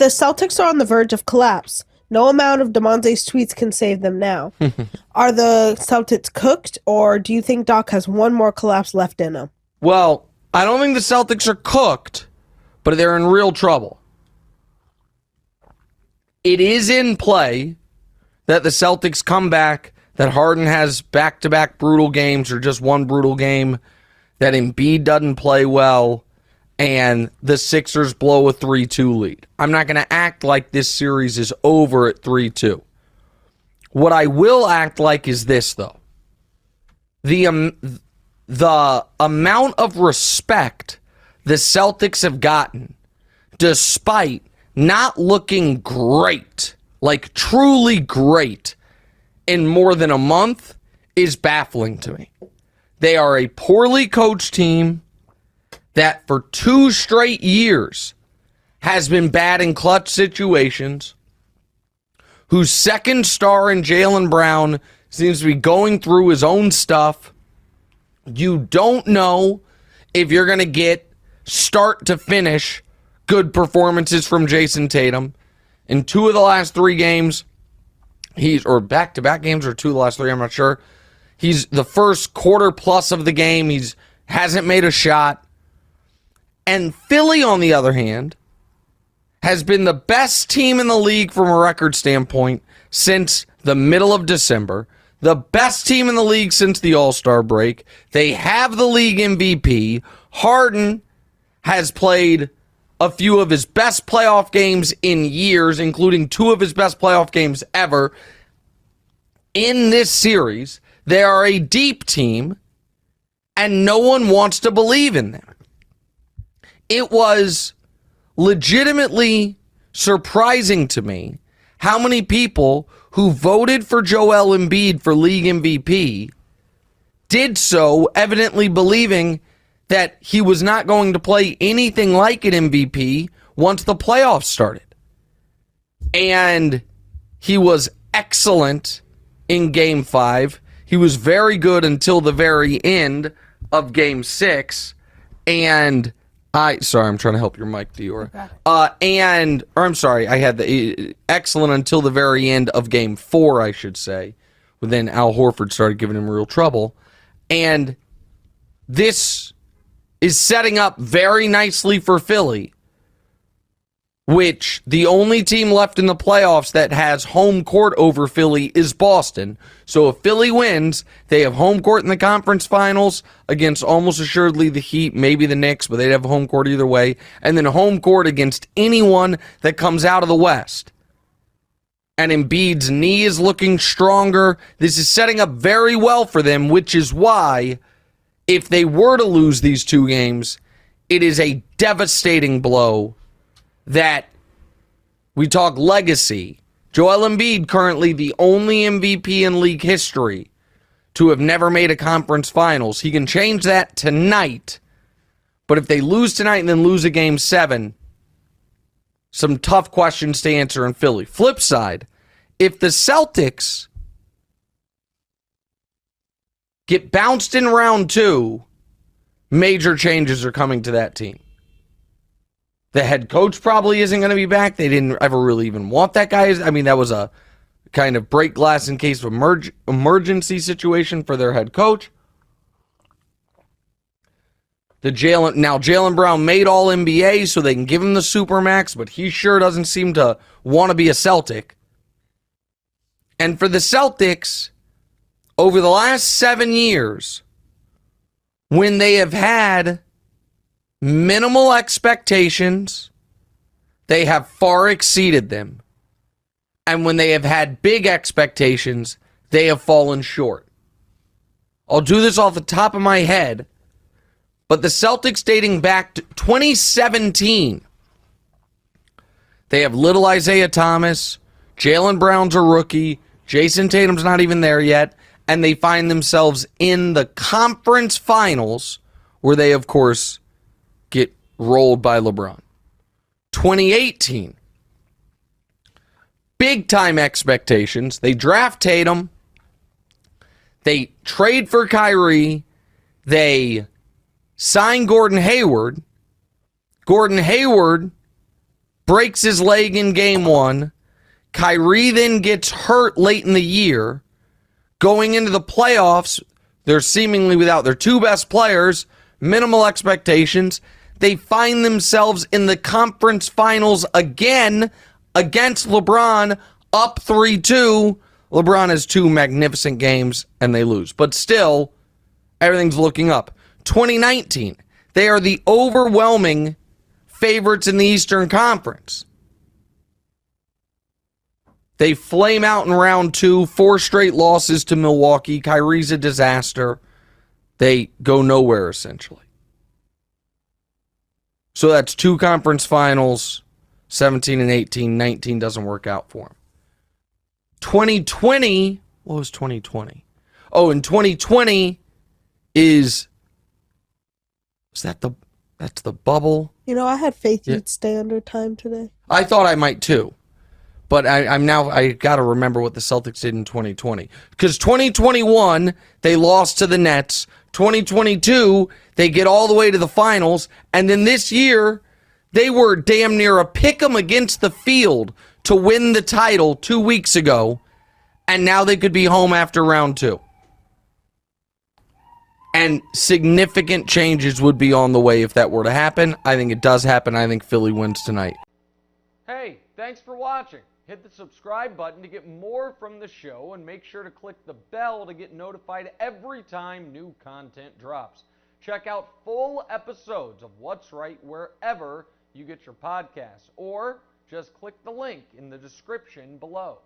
The Celtics are on the verge of collapse. No amount of DeMonte's tweets can save them now. Are the Celtics cooked, or do you think Doc has one more collapse left in him? Well, I don't think the Celtics are cooked, but they're in real trouble. It is in play that the Celtics come back, that Harden has back-to-back brutal games or just one brutal game, that Embiid doesn't play well, and the Sixers blow a 3-2 lead. I'm not going to act like this series is over at 3-2. What I will act like is this, though. The amount of respect the Celtics have gotten, despite not looking great, like truly great, in more than a month, is baffling to me. They are a poorly coached team that for 2 straight years has been bad in clutch situations, whose second star in Jaylen Brown seems to be going through his own stuff. You don't know if you're going to get start to finish good performances from Jason Tatum. In 2 of the last 3 games, or back-to-back games, or 2 of the last 3, I'm not sure. He's the first quarter plus of the game. Hasn't made a shot. And Philly, on the other hand, has been the best team in the league from a record standpoint since the middle of December. The best team in the league since the All-Star break. They have the league MVP. Harden has played a few of his best playoff games in years, including 2 of his best playoff games ever. In this series, they are a deep team, and no one wants to believe in them. It was legitimately surprising to me how many people who voted for Joel Embiid for league MVP did so evidently believing that he was not going to play anything like an MVP once the playoffs started. And he was excellent in Game 5. He was very good until the very end of Game 6. And sorry, I'm trying to help your mic, Dior. I had the excellent until the very end of Game 4, I should say. But then Al Horford started giving him real trouble. And this is setting up very nicely for Philly, which the only team left in the playoffs that has home court over Philly is Boston. So if Philly wins, they have home court in the conference finals against almost assuredly the Heat, maybe the Knicks, but they'd have home court either way, and then home court against anyone that comes out of the West. And Embiid's knee is looking stronger. This is setting up very well for them, which is why, if they were to lose these 2 games, it is a devastating blow that we talk legacy. Joel Embiid, currently the only MVP in league history to have never made a conference finals. He can change that tonight, but if they lose tonight and then lose a Game 7, some tough questions to answer in Philly. Flip side, if the Celtics get bounced in round 2, major changes are coming to that team. The head coach probably isn't going to be back. They didn't ever really even want that guy. I mean, that was a kind of break glass in case of emergency situation for their head coach. Jaylen Brown made all NBA, so they can give him the Supermax, but he sure doesn't seem to want to be a Celtic. And for the Celtics, over the last 7 years, when they have had minimal expectations, they have far exceeded them. And when they have had big expectations, they have fallen short. I'll do this off the top of my head, but the Celtics dating back to 2017, they have little Isaiah Thomas, Jaylen Brown's a rookie, Jason Tatum's not even there yet, and they find themselves in the conference finals, where they, of course, get rolled by LeBron. 2018, big-time expectations. They draft Tatum. They trade for Kyrie. They sign Gordon Hayward. Gordon Hayward breaks his leg in game 1. Kyrie then gets hurt late in the year. Going into the playoffs, they're seemingly without their 2 best players, minimal expectations. They find themselves in the conference finals again against LeBron, up 3-2. LeBron has 2 magnificent games, and they lose. But still, everything's looking up. 2019, they are the overwhelming favorites in the Eastern Conference. They flame out in round 2, 4 straight losses to Milwaukee. Kyrie's a disaster. They go nowhere, essentially. So that's 2 conference finals, 17 and 18. 19 doesn't work out for them. 2020, what was 2020? Oh, and 2020 that's the bubble. You know, I had faith you'd stay under time today. I thought I might too. But I got to remember what the Celtics did in 2020. Because 2021, they lost to the Nets. 2022, they get all the way to the finals. And then this year, they were damn near a pick 'em against the field to win the title 2 weeks ago. And now they could be home after round 2. And significant changes would be on the way if that were to happen. I think it does happen. I think Philly wins tonight. Hey, thanks for watching. Hit the subscribe button to get more from the show, and make sure to click the bell to get notified every time new content drops. Check out full episodes of What's Right wherever you get your podcasts, or just click the link in the description below.